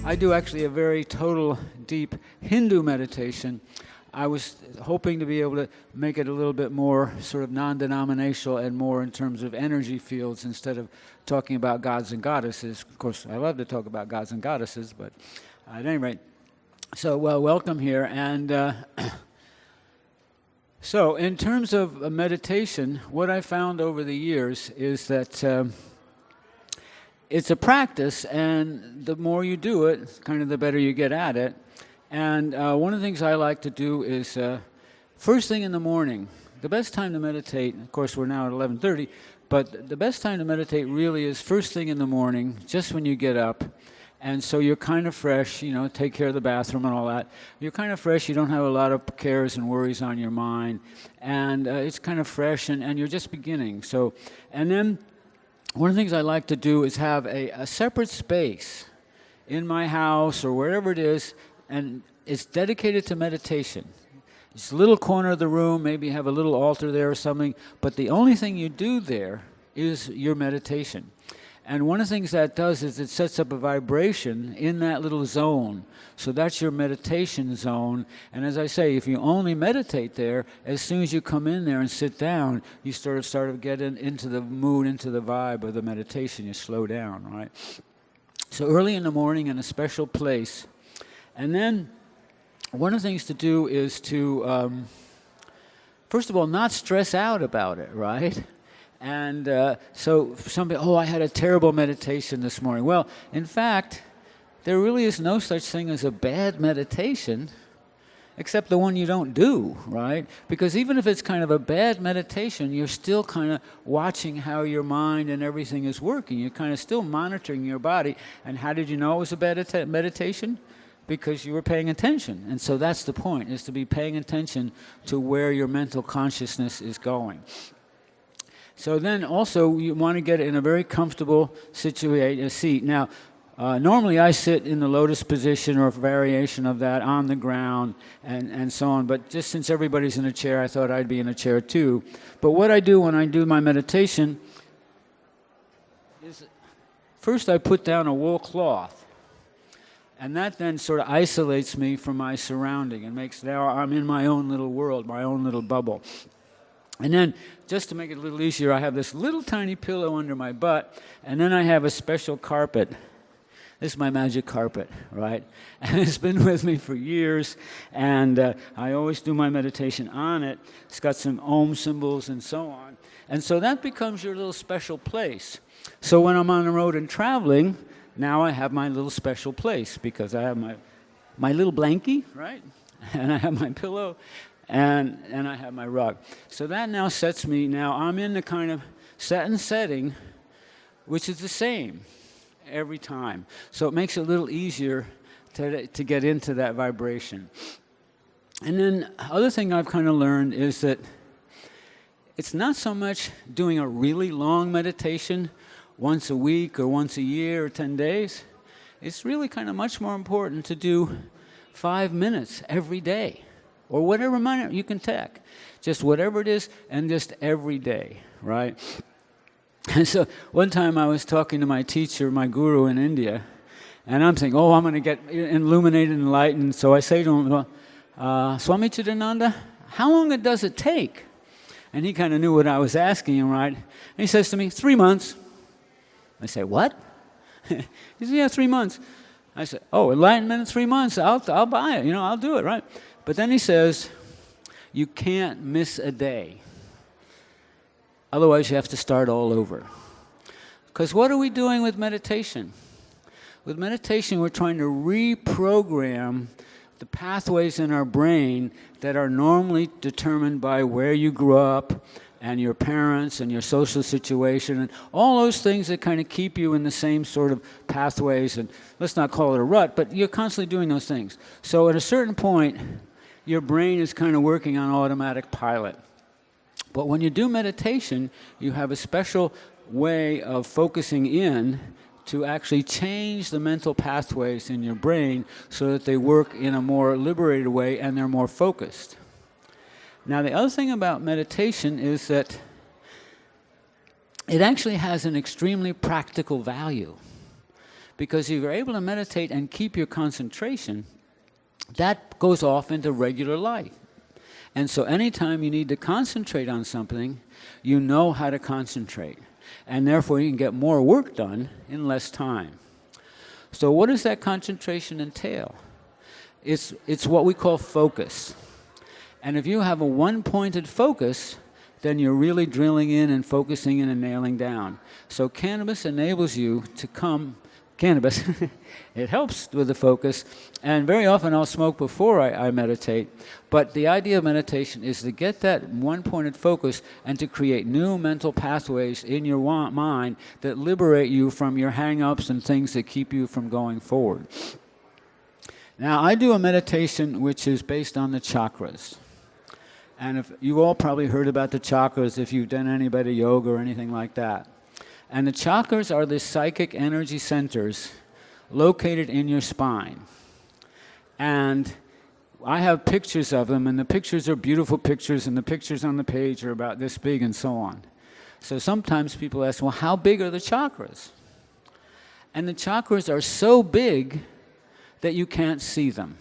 I do actually a very total, deep Hindu meditation. I was hoping to be able to make it a little bit more sort of non-denominational and more in terms of energy fields instead of talking about gods and goddesses. Of course, I love to talk about gods and goddesses, but at any rate. So, well, welcome here. And so in terms of meditation, what I found over the years is that it's a practice, and the more you do it, kind of the better you get at it. And one of the things I like to do is first thing in the morning. The best time to meditate, of course we're now at 11:30, but the best time to meditate really is first thing in the morning, just when you get up. And so you're kind of fresh, you know, take care of the bathroom and all that. You're kind of fresh, you don't have a lot of cares and worries on your mind. And it's kind of fresh, and you're just beginning. So, and then one of the things I like to do is have a separate space in my house or wherever it is, and it's dedicated to meditation. It's a little corner of the room, maybe you have a little altar there or something, but the only thing you do there is your meditation. And one of the things that does is it sets up a vibration in that little zone. So that's your meditation zone. And as I say, if you only meditate there, as soon as you come in there and sit down, you sort of get into the mood, into the vibe of the meditation. You slow down, right? So early in the morning in a special place. And then one of the things to do is to, first of all, not stress out about it, right? And so somebody, I had a terrible meditation this morning. Well, in fact, there really is no such thing as a bad meditation, except the one you don't do, right? Because even if it's kind of a bad meditation, you're still kind of watching how your mind and everything is working. You're kind of still monitoring your body. And how did you know it was a bad meditation? Because you were paying attention. And so that's the point, is to be paying attention to where your mental consciousness is going. So then also you want to get in a very comfortable seat. Now, normally I sit in the lotus position or a variation of that on the ground and so on, but just since everybody's in a chair, I thought I'd be in a chair too. But what I do when I do my meditation is first I put down a wool cloth, and that then sort of isolates me from my surrounding and makes, now I'm in my own little world, my own little bubble. And then, just to make it a little easier, I have this little tiny pillow under my butt, and then I have a special carpet. This is my magic carpet, right? And it's been with me for years, and I always do my meditation on it. It's got some Om symbols and so on. And so that becomes your little special place. So when I'm on the road and traveling, now I have my little special place, because I have my little blankie, right? And I have my pillow. And I have my rug. So that now sets me, now I'm in the kind of setting, which is the same every time. So it makes it a little easier to get into that vibration. And then other thing I've kind of learned is that it's not so much doing a really long meditation once a week or once a year or 10 days. It's really kind of much more important to do 5 minutes every day. Or whatever amount you can take, just whatever it is, and just every day, right? And so one time I was talking to my teacher, my guru in India, and I'm thinking, I'm going to get illuminated and enlightened. So I say to him, Swami Chidananda, how long does it take? And he kind of knew what I was asking him, right? And he says to me, 3 months. I say, what? He says, yeah, 3 months. I said, enlightenment in 3 months, I'll buy it, I'll do it, right? But then he says, you can't miss a day. Otherwise, you have to start all over. Because what are we doing with meditation? With meditation, we're trying to reprogram the pathways in our brain that are normally determined by where you grew up and your parents and your social situation and all those things that kind of keep you in the same sort of pathways. And let's not call it a rut, but you're constantly doing those things. So at a certain point, your brain is kind of working on automatic pilot. But when you do meditation, you have a special way of focusing in to actually change the mental pathways in your brain so that they work in a more liberated way and they're more focused. Now, the other thing about meditation is that it actually has an extremely practical value. Because if you're able to meditate and keep your concentration, that goes off into regular life. And so anytime you need to concentrate on something, you know how to concentrate. And therefore you can get more work done in less time. So what does that concentration entail? It's what we call focus. And if you have a one-pointed focus, then you're really drilling in and focusing in and nailing down. So cannabis enables you to cannabis, it helps with the focus, and very often I'll smoke before I meditate, but the idea of meditation is to get that one-pointed focus and to create new mental pathways in your mind that liberate you from your hang-ups and things that keep you from going forward. Now, I do a meditation which is based on the chakras. And if you all probably heard about the chakras if you've done any bit of yoga or anything like that. And the chakras are the psychic energy centers located in your spine. And I have pictures of them, and the pictures are beautiful pictures, and the pictures on the page are about this big and so on. So sometimes people ask, well, how big are the chakras? And the chakras are so big that you can't see them.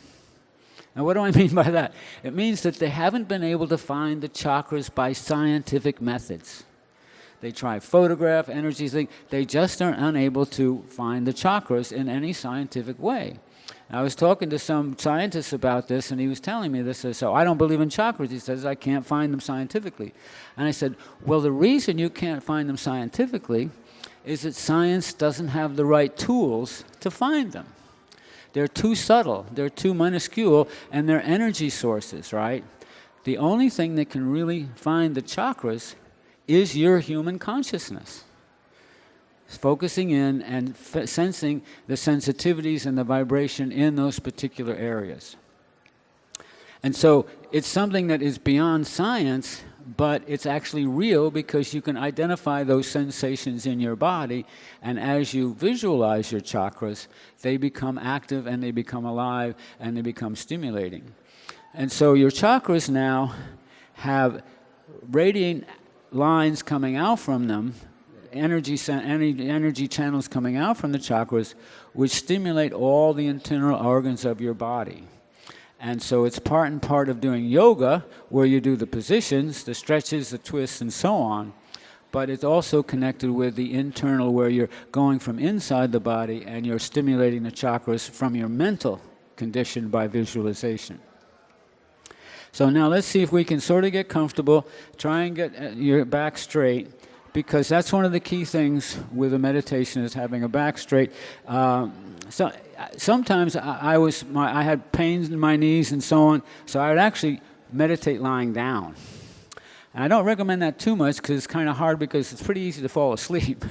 Now, what do I mean by that? It means that they haven't been able to find the chakras by scientific methods. They try photograph, energy thing. They just are unable to find the chakras in any scientific way. I was talking to some scientist about this, and he was telling me this. So I don't believe in chakras. He says, I can't find them scientifically. And I said, well, the reason you can't find them scientifically is that science doesn't have the right tools to find them. They're too subtle, they're too minuscule, and they're energy sources, right? The only thing that can really find the chakras is your human consciousness. Focusing in and sensing the sensitivities and the vibration in those particular areas. And so it's something that is beyond science, but it's actually real because you can identify those sensations in your body, and as you visualize your chakras, they become active and they become alive and they become stimulating. And so your chakras now have radiant lines coming out from them, energy channels coming out from the chakras, which stimulate all the internal organs of your body. And so it's part and part of doing yoga, where you do the positions, the stretches, the twists, and so on. But it's also connected with the internal, where you're going from inside the body and you're stimulating the chakras from your mental condition by visualization. So now let's see if we can sort of get comfortable, try and get your back straight, because that's one of the key things with a meditation is having a back straight. Sometimes I had pains in my knees and so on, so I would actually meditate lying down. And I don't recommend that too much because it's kind of hard, because it's pretty easy to fall asleep.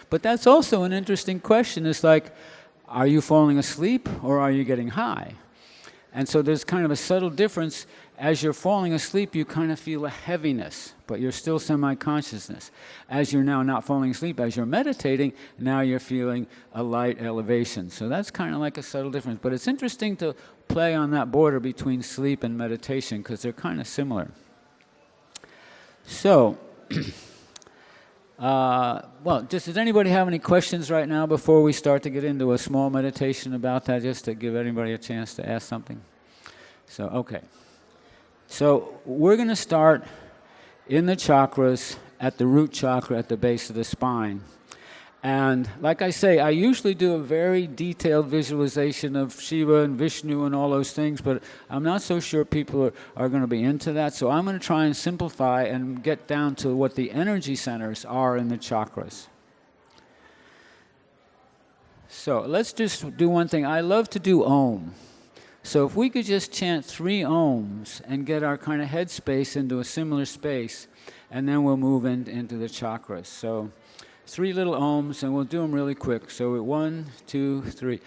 But that's also an interesting question. It's like, are you falling asleep or are you getting high? And so there's kind of a subtle difference. As you're falling asleep, you kind of feel a heaviness, but you're still semi-consciousness. As you're now not falling asleep, as you're meditating, now you're feeling a light elevation. So that's kind of like a subtle difference. But it's interesting to play on that border between sleep and meditation, because they're kind of similar. So, does anybody have any questions right now before we start to get into a small meditation about that, just to give anybody a chance to ask something? So, okay. So we're going to start in the chakras, at the root chakra at the base of the spine. And like I say, I usually do a very detailed visualization of Shiva and Vishnu and all those things, but I'm not so sure people are going to be into that. So I'm going to try and simplify and get down to what the energy centers are in the chakras. So let's just do one thing. I love to do Om. So if we could just chant 3 Oms and get our kind of head space into a similar space, and then we'll move into the chakras. So 3 little Oms, and we'll do them really quick. So 1, 2, 3.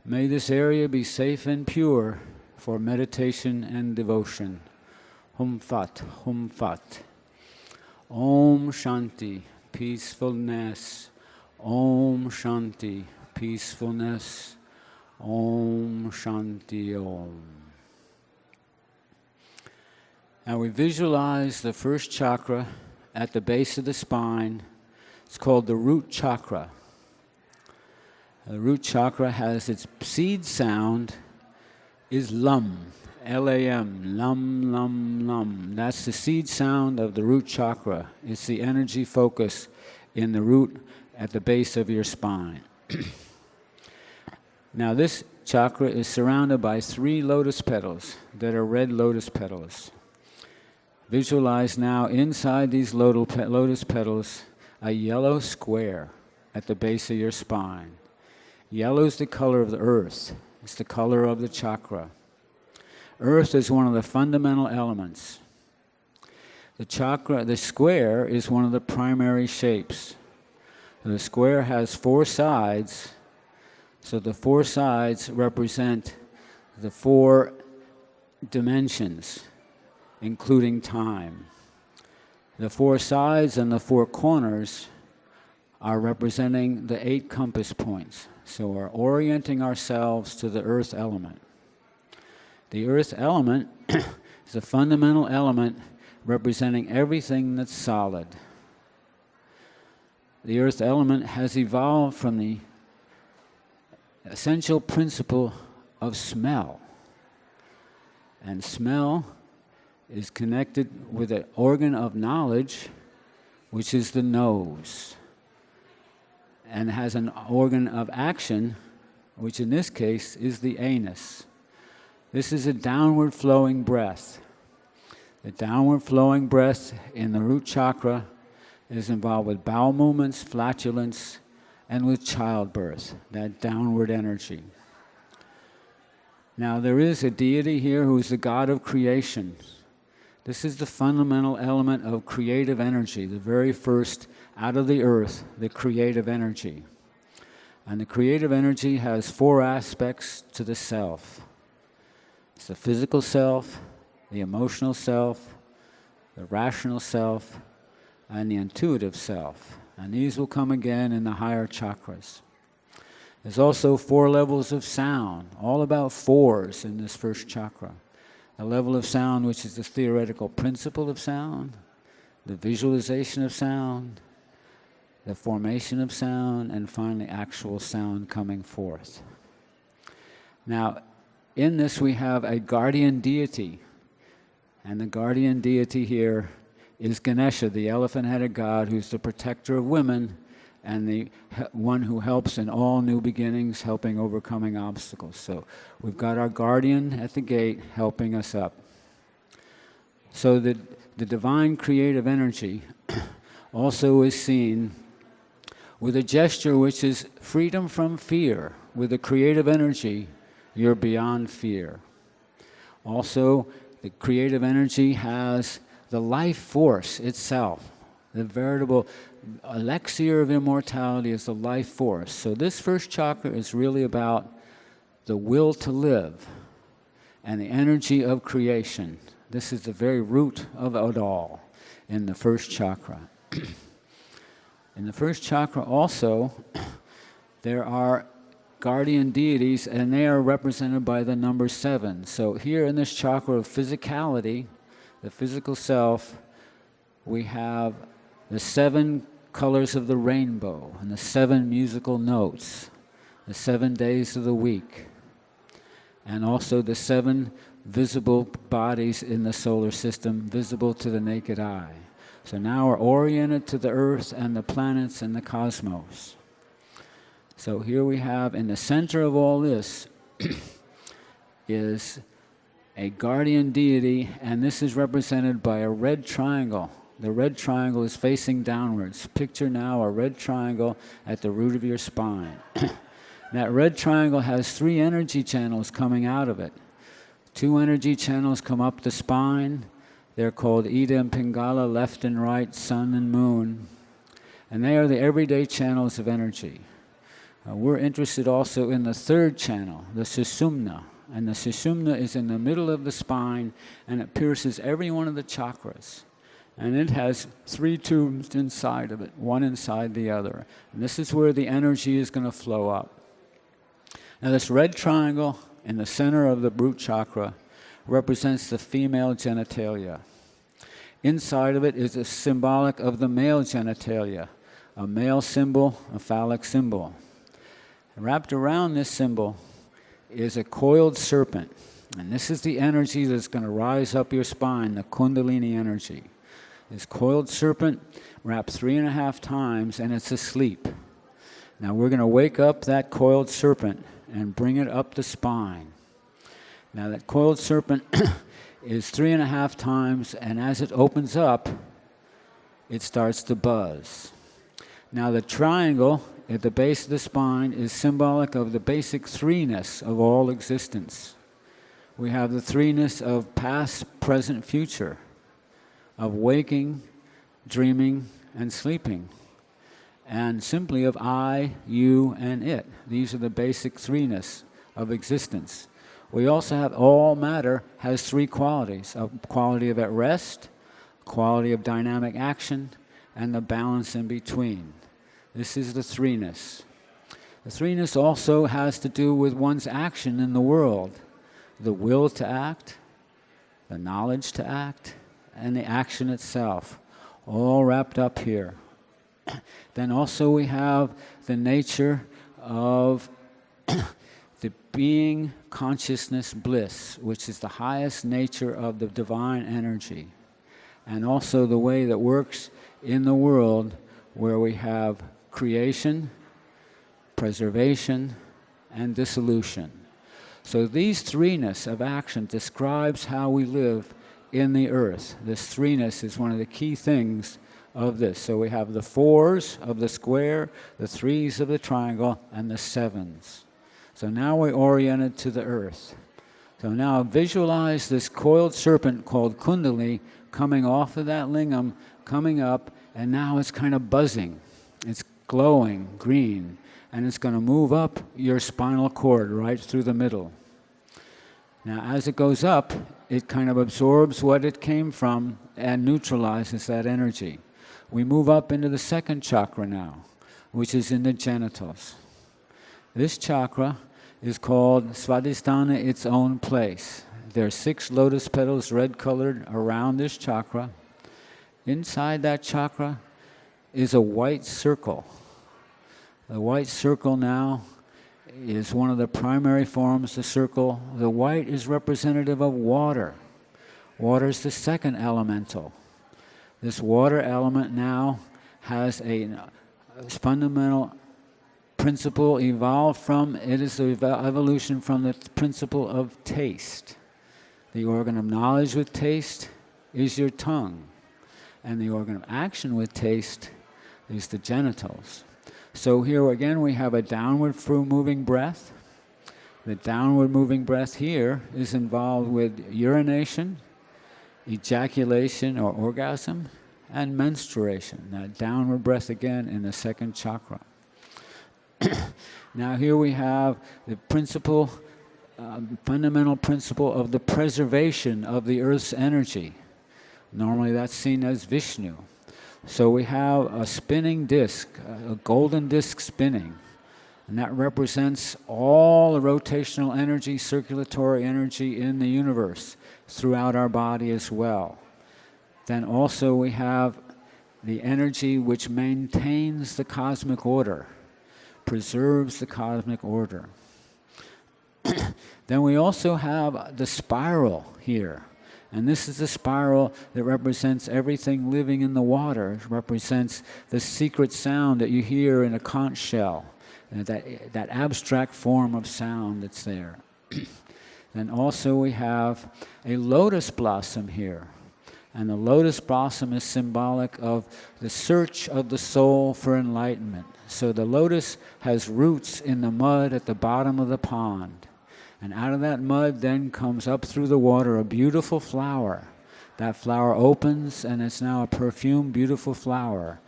May this area be safe and pure for meditation and devotion. Hum Fat, Hum Fat. Om Shanti, peacefulness. Om Shanti, peacefulness. Om Shanti Om. Now we visualize the first chakra at the base of the spine. It's called the root chakra. The root chakra has its seed sound is lum, L-A-M, lum, lum, lum. That's the seed sound of the root chakra. It's the energy focus in the root at the base of your spine. Now this chakra is surrounded by 3 lotus petals that are red lotus petals. Visualize now inside these lotus petals a yellow square at the base of your spine. Yellow is the color of the earth. It's the color of the chakra. Earth is one of the fundamental elements. The square is one of the primary shapes. The square has 4 sides, so the 4 sides represent the 4 dimensions, including time. The 4 sides and the 4 corners are representing the 8 compass points. So we're orienting ourselves to the earth element. The earth element is a fundamental element representing everything that's solid. The earth element has evolved from the essential principle of smell. And smell is connected with an organ of knowledge, which is the nose, and has an organ of action, which in this case is the anus. This is a downward flowing breath. The downward flowing breath in the root chakra is involved with bowel movements, flatulence, and with childbirth, that downward energy. Now there is a deity here who is the God of creation. This is the fundamental element of creative energy, the very first out of the earth, the creative energy. And the creative energy has 4 aspects to the self. It's the physical self, the emotional self, the rational self, and the intuitive self. And these will come again in the higher chakras. There's also 4 levels of sound, all about 4s in this first chakra. A level of sound which is the theoretical principle of sound, the visualization of sound, the formation of sound, and finally actual sound coming forth. Now, in this we have a guardian deity, and the guardian deity here is Ganesha, the elephant-headed god who's the protector of women and the one who helps in all new beginnings, helping overcoming obstacles. So we've got our guardian at the gate helping us up. So the divine creative energy also is seen with a gesture which is freedom from fear. With the creative energy, you're beyond fear. Also, the creative energy has the life force itself. The veritable elixir of immortality is the life force. So this first chakra is really about the will to live and the energy of creation. This is the very root of it all in the first chakra. In the first chakra also, there are guardian deities, and they are represented by the number 7. So here in this chakra of physicality, the physical self, we have the 7 colors of the rainbow and the 7 musical notes, the 7 days of the week, and also the 7 visible bodies in the solar system, visible to the naked eye. So now we're oriented to the earth and the planets and the cosmos. So here we have, in the center of all this is a guardian deity, and this is represented by a red triangle. The red triangle is facing downwards. Picture now a red triangle at the root of your spine. That red triangle has 3 energy channels coming out of it. 2 energy channels come up the spine. They're called Ida and Pingala, left and right, sun and moon. And they are the everyday channels of energy. We're interested also in the third channel, the Sushumna. And the Sushumna is in the middle of the spine, and it pierces every one of the chakras. And it has 3 tubes inside of it, one inside the other. And this is where the energy is going to flow up. Now this red triangle in the center of the root chakra represents the female genitalia. Inside of it is a symbolic of the male genitalia, a male symbol, a phallic symbol. Wrapped around this symbol is a coiled serpent. And this is the energy that's going to rise up your spine, the Kundalini energy. This coiled serpent wrapped 3.5 times, and it's asleep. Now we're going to wake up that coiled serpent and bring it up the spine. Now that coiled serpent is 3.5 times, and as it opens up, it starts to buzz. Now the triangle at the base of the spine is symbolic of the basic threeness of all existence. We have the threeness of past, present, future, of waking, dreaming, and sleeping, and simply of I, you, and it. These are the basic threeness of existence. We also have all matter has 3 qualities: a quality of at rest, a quality of dynamic action, and the balance in between. This is the threeness. The threeness also has to do with one's action in the world: the will to act, the knowledge to act, and the action itself, all wrapped up here. Then also we have the nature of the being, consciousness, bliss, which is the highest nature of the divine energy, and also the way that works in the world, where we have creation, preservation, and dissolution. So these threeness of action describes how we live in the earth. This threeness is one of the key things of this. So we have the 4s of the square, the 3s of the triangle, and the 7s. So now we're oriented to the earth. So now visualize this coiled serpent called Kundalini coming off of that lingam, coming up, and now it's kind of buzzing. It's glowing green, and it's going to move up your spinal cord right through the middle. Now as it goes up, it kind of absorbs what it came from and neutralizes that energy. We move up into the 2nd chakra now, which is in the genitals. This chakra is called Svadhisthana, its own place. There are 6 lotus petals, red-colored, around this chakra. Inside that chakra is a white circle. The white circle now is one of the primary forms of the circle. The white is representative of water. Water is the 2nd elemental. This water element now has a fundamental principle evolved from, it is the evolution from the principle of taste. The organ of knowledge with taste is your tongue, and the organ of action with taste is the genitals. So here again we have a downward moving breath. The downward moving breath here is involved with urination, ejaculation or orgasm, and menstruation. That downward breath again in the 2nd chakra. Now here we have the principle, fundamental principle of the preservation of the earth's energy. Normally that's seen as Vishnu. So we have a spinning disc, a golden disc spinning, and that represents all the rotational energy, circulatory energy in the universe throughout our body as well. Then also we have the energy which maintains the cosmic order, preserves the cosmic order. Then we also have the spiral here. And this is the spiral that represents everything living in the water. It represents the secret sound that you hear in a conch shell, that abstract form of sound that's there. Then also we have a lotus blossom here. And the lotus blossom is symbolic of the search of the soul for enlightenment. So the lotus has roots in the mud at the bottom of the pond. And out of that mud then comes up through the water a beautiful flower. That flower opens, and it's now a perfumed, beautiful flower.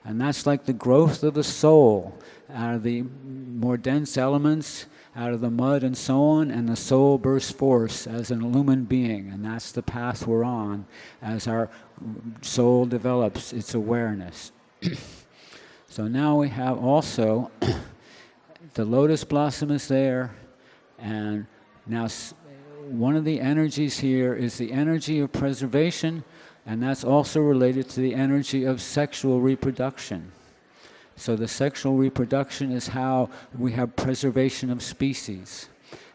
And that's like the growth of the soul out of the more dense elements, out of the mud and so on, and the soul bursts forth as an illumined being. And that's the path we're on as our soul develops its awareness. So now we have also the lotus blossom is there, and now one of the energies here is the energy of preservation, and that's also related to the energy of sexual reproduction. So the sexual reproduction is how we have preservation of species.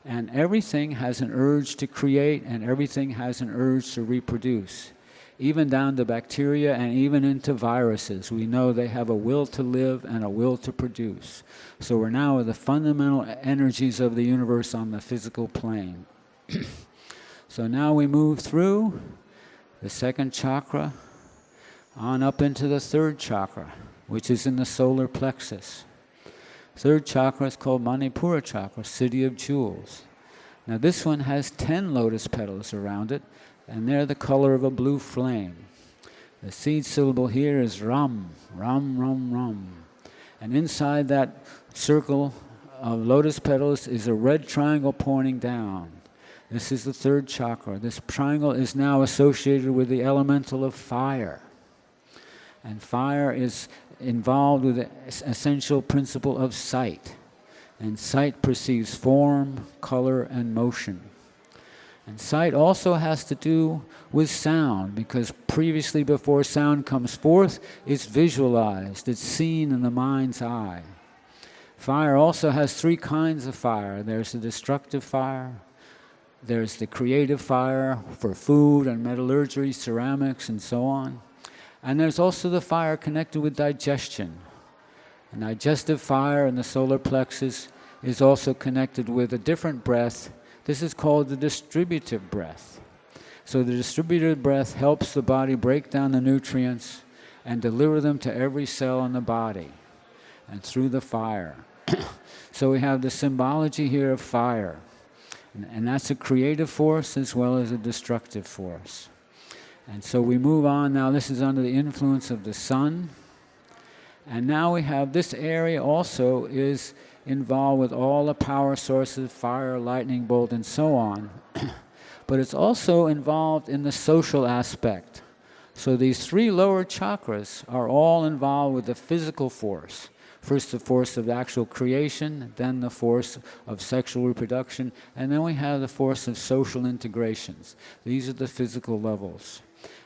And everything has an urge to create, and everything has an urge to reproduce. Even down to bacteria and even into viruses. We know they have a will to live and a will to produce. So we're now with the fundamental energies of the universe on the physical plane. So now we move through the second chakra on up into the third chakra, which is in the solar plexus. Third chakra is called Manipura chakra, city of jewels. Now this one has 10 lotus petals around it, and they're the color of a blue flame. The seed syllable here is Ram, Ram, Ram, Ram. And inside that circle of lotus petals is a red triangle pointing down. This is the third chakra. This triangle is now associated with the elemental of fire. And fire is involved with the essential principle of sight. And sight perceives form, color, and motion. And sight also has to do with sound, because previously before sound comes forth, it's visualized, it's seen in the mind's eye. Fire also has 3 kinds of fire. There's the destructive fire, there's the creative fire for food and metallurgy, ceramics, and so on. And there's also the fire connected with digestion. And digestive fire in the solar plexus is also connected with a different breath. This is called the distributive breath. So the distributive breath helps the body break down the nutrients and deliver them to every cell in the body and through the fire. So we have the symbology here of fire. And that's a creative force as well as a destructive force. And so we move on now. This is under the influence of the sun. And now we have this area also is involved with all the power sources, fire, lightning bolt, and so on. But it's also involved in the social aspect. So these 3 lower chakras are all involved with the physical force. First the force of actual creation, then the force of sexual reproduction, and then we have the force of social integrations. These are the physical levels.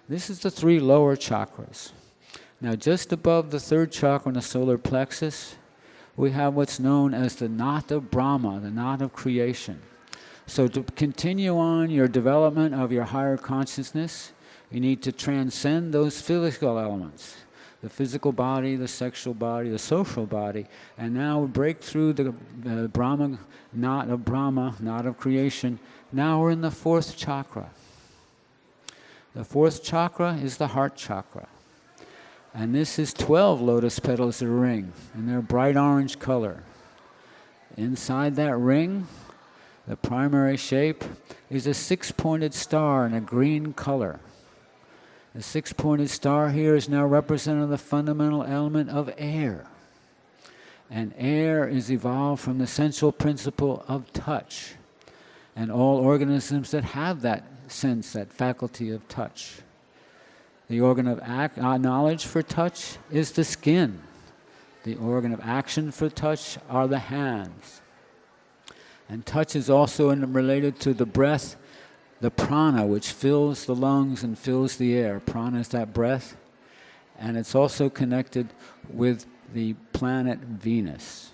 This is the 3 lower chakras. Now just above the third chakra in the solar plexus, we have what's known as the knot of Brahma, the knot of creation. So to continue on your development of your higher consciousness, you need to transcend those physical elements. The physical body, the sexual body, the social body, and now break through the Brahma, knot of Brahma, knot of creation. Now we're in the 4th chakra. The 4th chakra is the heart chakra. And this is 12 lotus petals a ring, and they're bright orange color. Inside that ring, the primary shape is a 6-pointed star in a green color. The 6-pointed star here is now representing the fundamental element of air. And air is evolved from the essential principle of touch. And all organisms that have that sense, that faculty of touch. The organ of knowledge for touch is the skin. The organ of action for touch are the hands. And touch is also related to the breath, the prana, which fills the lungs and fills the air. Prana is that breath. And it's also connected with the planet Venus.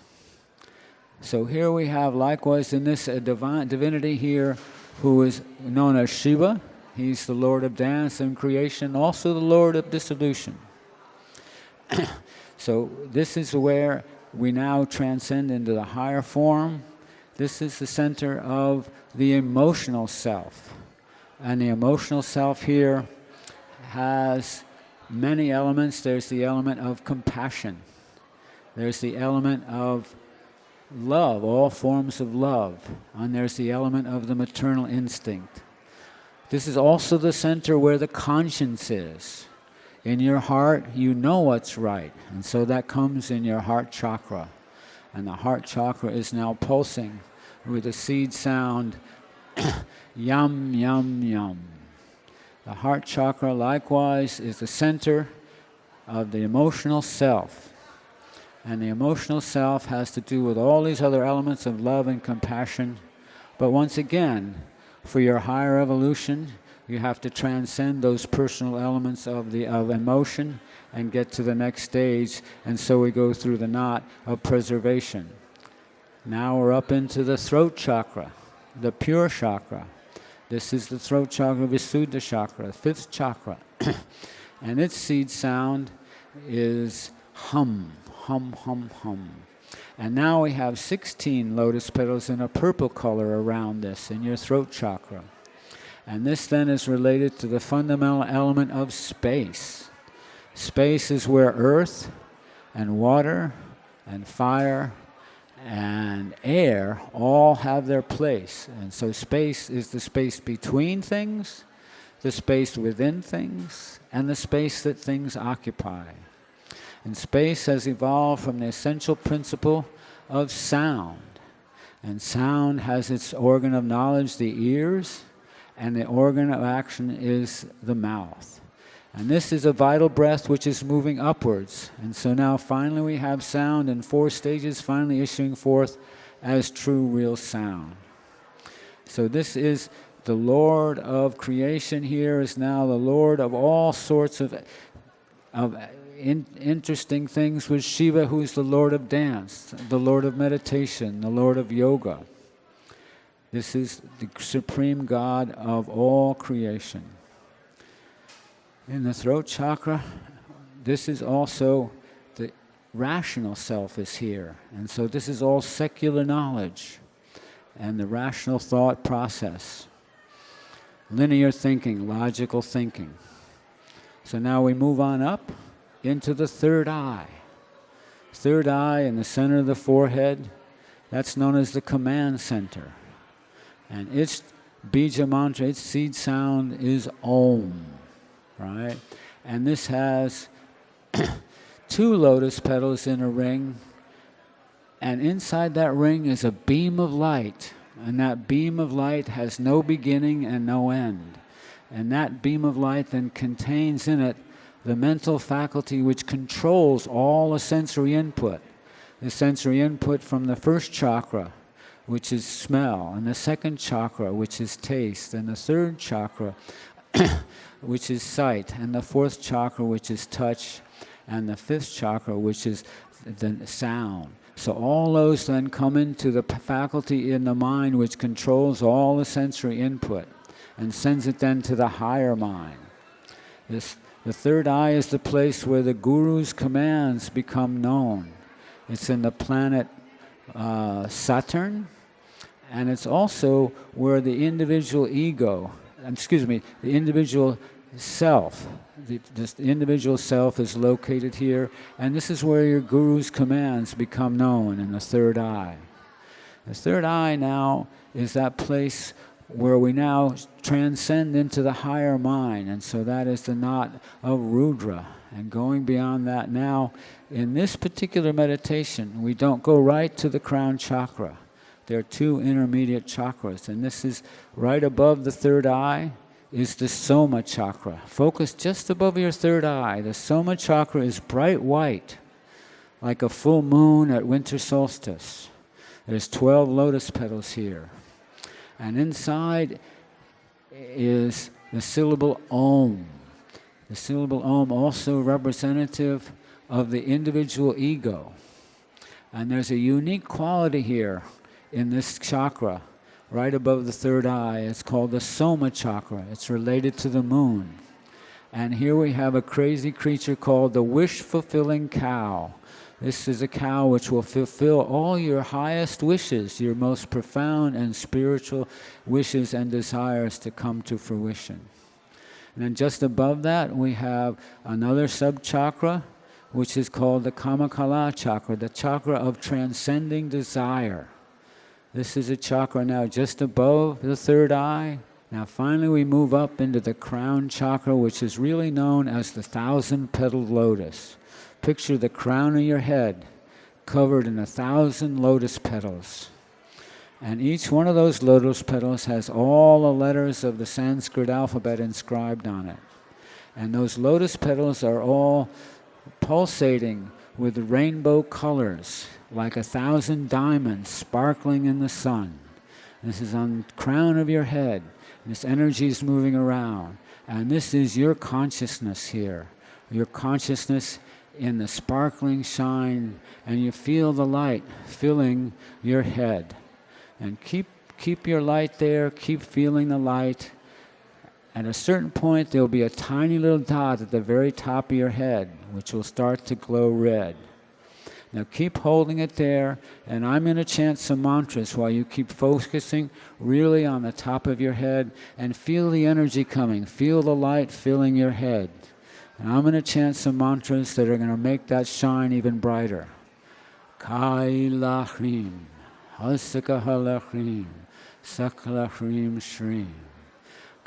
So here we have likewise in this divinity here who is known as Shiva. He's the Lord of dance and creation, also the Lord of dissolution. So this is where we now transcend into the higher form. This is the center of the emotional self. And the emotional self here has many elements. There's the element of compassion. There's the element of love, all forms of love. And there's the element of the maternal instinct. This is also the center where the conscience is. In your heart, you know what's right. And so that comes in your heart chakra. And the heart chakra is now pulsing with a seed sound, yum, yum, yum. The heart chakra, likewise, is the center of the emotional self. And the emotional self has to do with all these other elements of love and compassion. But once again, for your higher evolution, you have to transcend those personal elements of emotion and get to the next stage. And so we go through the knot of preservation. Now we're up into the throat chakra, the pure chakra. This is the throat chakra, Visuddha chakra, fifth chakra. And its seed sound is hum, hum, hum, hum. And now we have 16 lotus petals in a purple color around this in your throat chakra. And this then is related to the fundamental element of space. Space is where earth and water and fire and air all have their place. And so space is the space between things, the space within things, and the space that things occupy. And space has evolved from the essential principle of sound. And sound has its organ of knowledge, the ears, and the organ of action is the mouth. And this is a vital breath which is moving upwards. And so now finally we have sound in 4 stages, finally issuing forth as true, real sound. So this is the Lord of creation here, is now the Lord of all sorts of interesting things with Shiva, who's the Lord of dance, the Lord of meditation, the Lord of yoga. This is the supreme God of all creation. In the throat chakra, this is also the rational self is here. And so this is all secular knowledge and the rational thought process. Linear thinking, logical thinking. So now we move on up into the third eye. Third eye in the center of the forehead, that's known as the command center. And its bija mantra, its seed sound is Om, right? And this has 2 lotus petals in a ring, and inside that ring is a beam of light, and that beam of light has no beginning and no end. And that beam of light then contains in it the mental faculty which controls all the sensory input. The sensory input from the first chakra, which is smell, and the second chakra, which is taste, and the third chakra, which is sight, and the fourth chakra, which is touch, and the fifth chakra, which is the sound. So all those then come into the faculty in the mind which controls all the sensory input and sends it then to the higher mind. The third eye is the place where the Guru's commands become known. It's in the planet Saturn, and it's also where the individual ego, the individual self, this individual self is located here, and this is where your Guru's commands become known in the third eye. The third eye now is that place where we now transcend into the higher mind, and so that is the knot of Rudra. And going beyond that now, in this particular meditation, we don't go right to the crown chakra. There are 2 intermediate chakras, and this is right above the third eye is the Soma chakra. Focus just above your third eye. The Soma chakra is bright white, like a full moon at winter solstice. There's 12 lotus petals here. And inside is the syllable Om. The syllable Om also representative of the individual ego. And there's a unique quality here in this chakra, right above the third eye. It's called the Soma chakra. It's related to the moon. And here we have a crazy creature called the wish-fulfilling cow. This is a cow which will fulfill all your highest wishes, your most profound and spiritual wishes and desires to come to fruition. And then just above that, we have another sub-chakra, which is called the Kamakala chakra, the chakra of transcending desire. This is a chakra now just above the third eye, Now finally we move up into the crown chakra, which is really known as the 1,000-petaled lotus. Picture the crown of your head covered in 1,000 lotus petals. And each one of those lotus petals has all the letters of the Sanskrit alphabet inscribed on it. And those lotus petals are all pulsating with rainbow colors, like 1,000 diamonds sparkling in the sun. This is on the crown of your head. This energy is moving around. And this is your consciousness here. Your consciousness in the sparkling shine. And you feel the light filling your head. And keep your light there. Keep feeling the light. At a certain point, there will be a tiny little dot at the very top of your head, which will start to glow red. Now keep holding it there, and I'm going to chant some mantras while you keep focusing really on the top of your head, and feel the energy coming. Feel the light filling your head. And I'm going to chant some mantras that are going to make that shine even brighter. Kailachrim, Hasakahalachrim, Sakalachrim Shrim.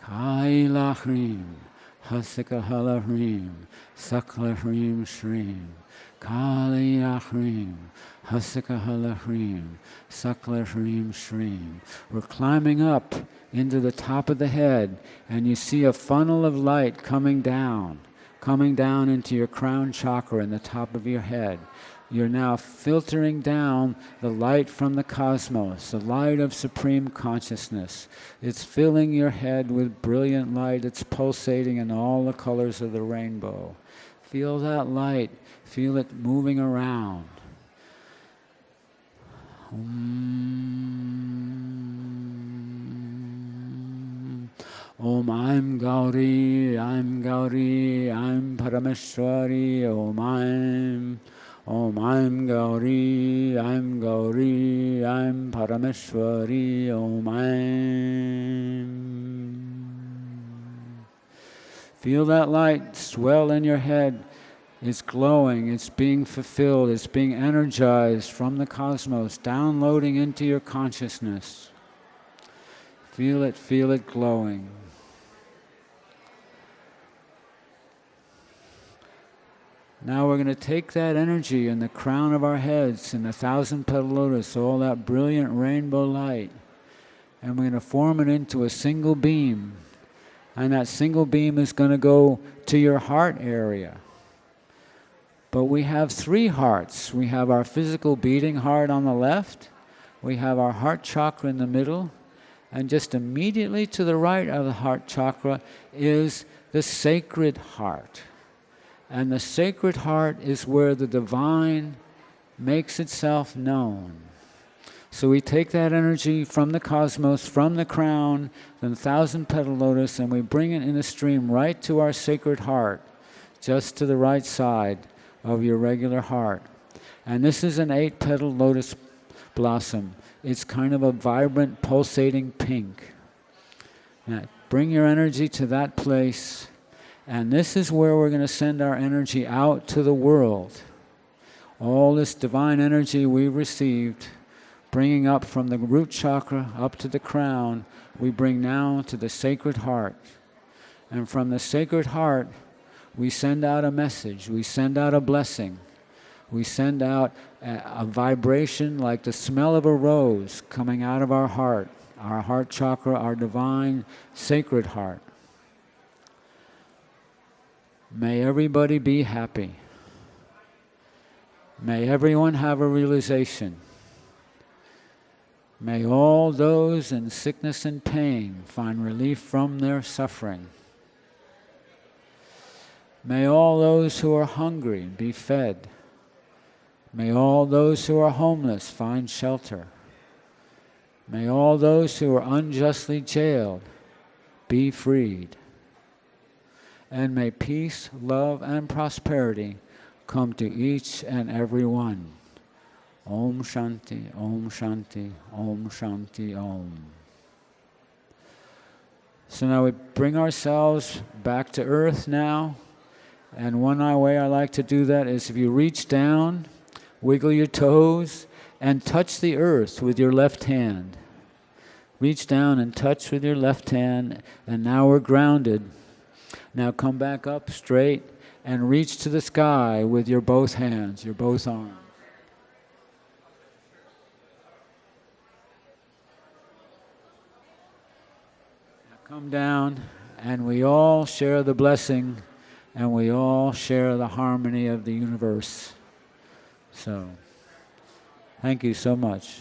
Kailachrim, Hasakahalachrim, Sakalachrim Shrim. Kailachrim, Hasakahalachrim, Sakalachrim Shrim. We're climbing up into the top of the head, and you see a funnel of light coming down into your crown chakra in the top of your head. You're now filtering down the light from the cosmos, the light of supreme consciousness. It's filling your head with brilliant light. It's pulsating in all the colors of the rainbow. Feel that light. Feel it moving around. Om I'm Gauri, I'm Gauri, I'm Parameshwari, Om I'm Gauri, I'm Gauri, I'm Parameshwari, Om Feel that light swell in your head. It's glowing, it's being fulfilled, it's being energized from the cosmos, downloading into your consciousness. Feel it glowing. Now we're going to take that energy in the crown of our heads, in the 1,000-petal lotus, all that brilliant rainbow light, and we're going to form it into a single beam. And that single beam is going to go to your heart area. But we have 3 hearts. We have our physical beating heart on the left, we have our heart chakra in the middle, and just immediately to the right of the heart chakra is the sacred heart. And the sacred heart is where the divine makes itself known. So we take that energy from the cosmos, from the crown, the 1,000-petal lotus, and we bring it in a stream right to our sacred heart, just to the right side of your regular heart. And this is an 8-petal lotus blossom. It's kind of a vibrant, pulsating pink. Now, bring your energy to that place. And this is where we're going to send our energy out to the world. All this divine energy we received, bringing up from the root chakra up to the crown, we bring now to the sacred heart. And from the sacred heart, we send out a message. We send out a blessing. We send out a vibration like the smell of a rose coming out of our heart chakra, our divine sacred heart. May everybody be happy. May everyone have a realization. May all those in sickness and pain find relief from their suffering. May all those who are hungry be fed. May all those who are homeless find shelter. May all those who are unjustly jailed be freed. And may peace, love, and prosperity come to each and every one. Om Shanti, Om Shanti, Om Shanti, Om. So now we bring ourselves back to earth now. And one way I like to do that is if you reach down, wiggle your toes, and touch the earth with your left hand. Reach down and touch with your left hand, and now we're grounded. Now come back up straight and reach to the sky with your both hands, your both arms. Now come down, and we all share the blessing, and we all share the harmony of the universe. So, thank you so much.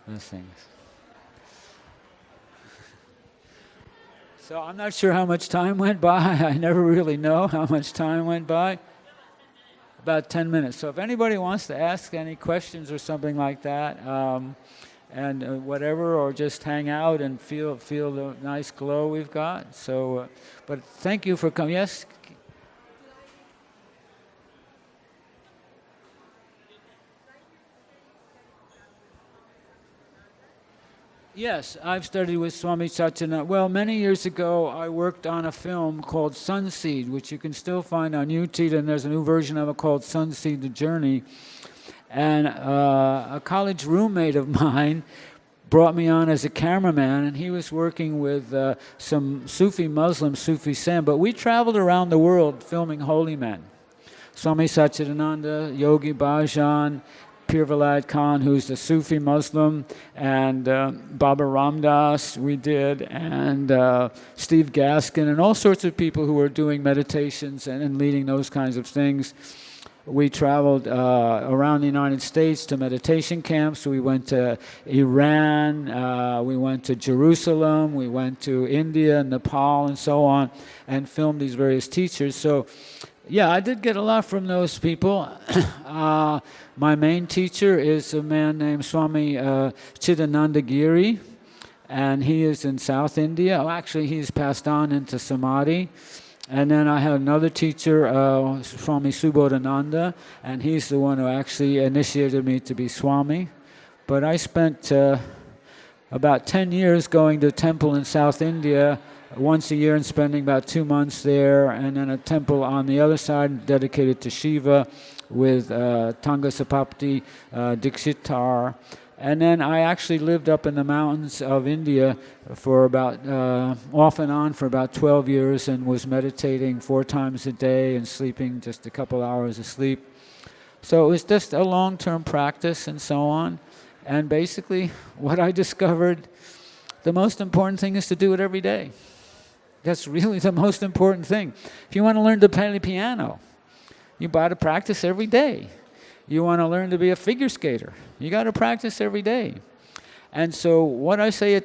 Blessings. So I'm not sure how much time went by. I never really know how much time went by. About 10 minutes. So if anybody wants to ask any questions or something like that, and whatever, or just hang out and feel the nice glow we've got. So, but thank you for coming. Yes. Yes, I've studied with Swami Satyananda. Well, many years ago, I worked on a film called Sunseed, which you can still find on YouTube, and there's a new version of it called Sunseed: The Journey. And a college roommate of mine brought me on as a cameraman, and he was working with some Sufi Muslims, Sufi Sam, but we traveled around the world filming holy men. Swami Satyananda, Yogi Bhajan, Pir Vilayat Khan, who's a Sufi Muslim, and Baba Ramdas we did, and Steve Gaskin, and all sorts of people who were doing meditations and leading those kinds of things. We traveled around the United States to meditation camps. We went to Iran, we went to Jerusalem, we went to India, Nepal, and so on, and filmed these various teachers. So, yeah, I did get a lot from those people. My main teacher is a man named Swami Chidananda Giri, and he is in South India. Oh, actually, he's passed on into Samadhi. And then I had another teacher, Swami Subodhananda, and he's the one who actually initiated me to be Swami. But I spent about 10 years going to a temple in South India once a year and spending about 2 months there, and then a temple on the other side dedicated to Shiva with Tangasapapti Dikshitar. And then I actually lived up in the mountains of India for about, off and on for about 12 years, and was meditating 4 times a day and sleeping just a couple hours of sleep. So it was just a long-term practice and so on. And basically what I discovered, the most important thing is to do it every day. That's really the most important thing. If you want to learn to play the piano, you got to practice every day. You want to learn to be a figure skater, you got to practice every day. And so what I say, you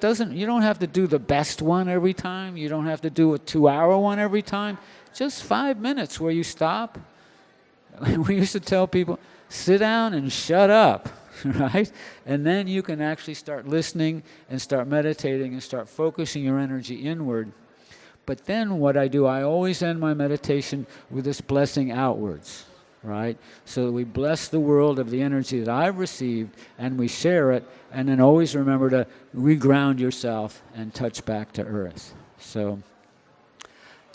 don't have to do the best one every time. You don't have to do a 2-hour one every time. Just 5 minutes where you stop. We used to tell people, sit down and shut up, right? And then you can actually start listening and start meditating and start focusing your energy inward. But then what I do, I always end my meditation with this blessing outwards, right? So that we bless the world of the energy that I've received, and we share it, and then always remember to reground yourself and touch back to earth. So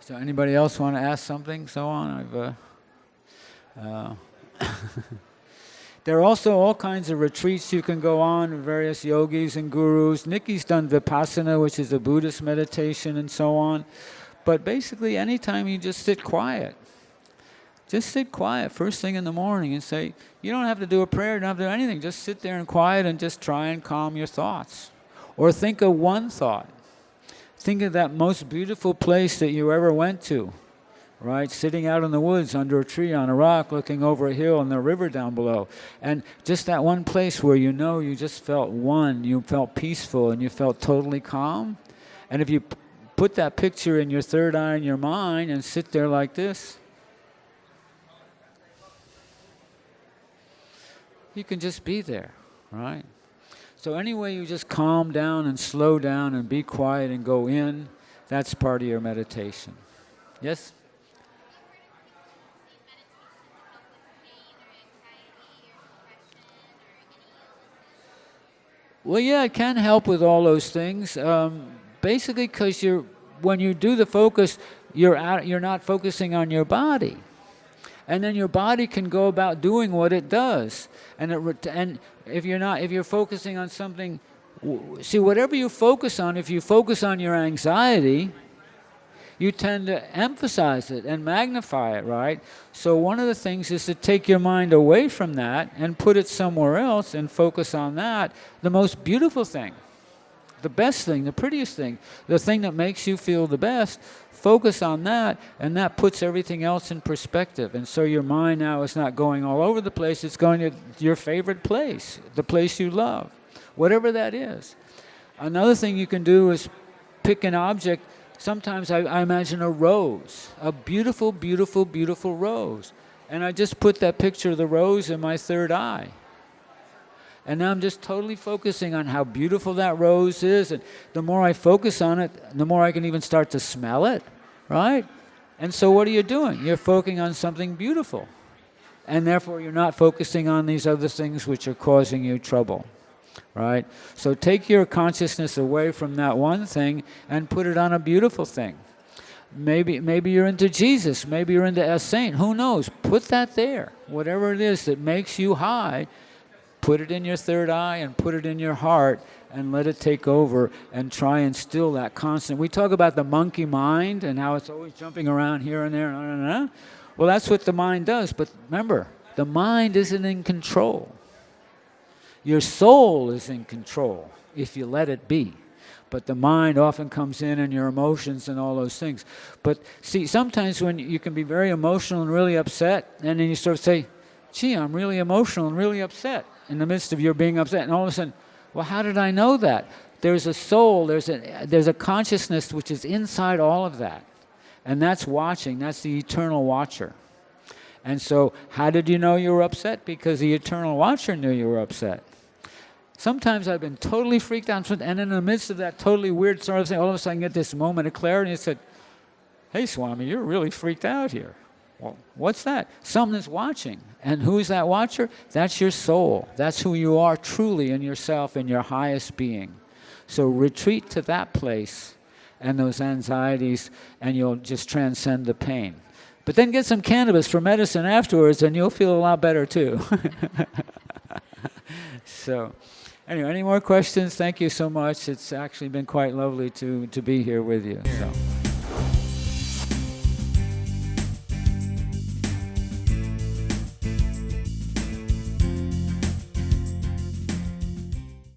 anybody else want to ask something? So on. There are also all kinds of retreats you can go on, various yogis and gurus. Nikki's done Vipassana, which is a Buddhist meditation, and so on. But basically, anytime you just sit quiet, first thing in the morning and say, you don't have to do a prayer, you don't have to do anything. Just sit there in quiet and just try and calm your thoughts. Or think of one thought. Think of that most beautiful place that you ever went to. Right, sitting out in the woods under a tree on a rock, looking over a hill and the river down below. And just that one place where you know you just felt one, you felt peaceful, and you felt totally calm. And if you put that picture in your third eye in your mind and sit there like this, you can just be there, right? So any way you just calm down and slow down and be quiet and go in, that's part of your meditation. Yes? Well, yeah, it can help with all those things. Basically, because when you do the focus, you're not focusing on your body, And then your body can go about doing what it does. And if you're focusing on something, see, whatever you focus on, if you focus on your anxiety, you tend to emphasize it and magnify it, right? So one of the things is to take your mind away from that and put it somewhere else and focus on that, the most beautiful thing, the best thing, the prettiest thing, the thing that makes you feel the best. Focus on that, and that puts everything else in perspective. And so your mind now is not going all over the place, it's going to your favorite place, the place you love, whatever that is. Another thing you can do is pick an object. Sometimes I imagine a rose, a beautiful, beautiful, beautiful rose. And I just put that picture of the rose in my third eye. And now I'm just totally focusing on how beautiful that rose is. And the more I focus on it, the more I can even start to smell it, right? And so what are you doing? You're focusing on something beautiful. And therefore you're not focusing on these other things which are causing you trouble. Right? So take your consciousness away from that one thing and put it on a beautiful thing. Maybe you're into Jesus. Maybe you're into a saint. Who knows? Put that there. Whatever it is that makes you high, put it in your third eye and put it in your heart and let it take over and try and still that constant. We talk about the monkey mind and how it's always jumping around here and there. Well, that's what the mind does. But remember, the mind isn't in control. Your soul is in control if you let it be. But the mind often comes in and your emotions and all those things. But see, sometimes when you can be very emotional and really upset, and then you sort of say, gee, I'm really emotional and really upset in the midst of your being upset. And all of a sudden, well, how did I know that? There's a soul, there's a consciousness which is inside all of that. And that's watching, that's the eternal watcher. And so how did you know you were upset? Because the eternal watcher knew you were upset. Sometimes I've been totally freaked out, and in the midst of that totally weird sort of thing, all of a sudden I get this moment of clarity and said, hey, Swami, you're really freaked out here. Well, what's that? Something's watching. And who's that watcher? That's your soul. That's who you are truly in yourself, in your highest being. So retreat to that place and those anxieties, and you'll just transcend the pain. But then get some cannabis for medicine afterwards, and you'll feel a lot better too. So, anyway, any more questions? Thank you so much. It's actually been quite lovely to be here with you. So.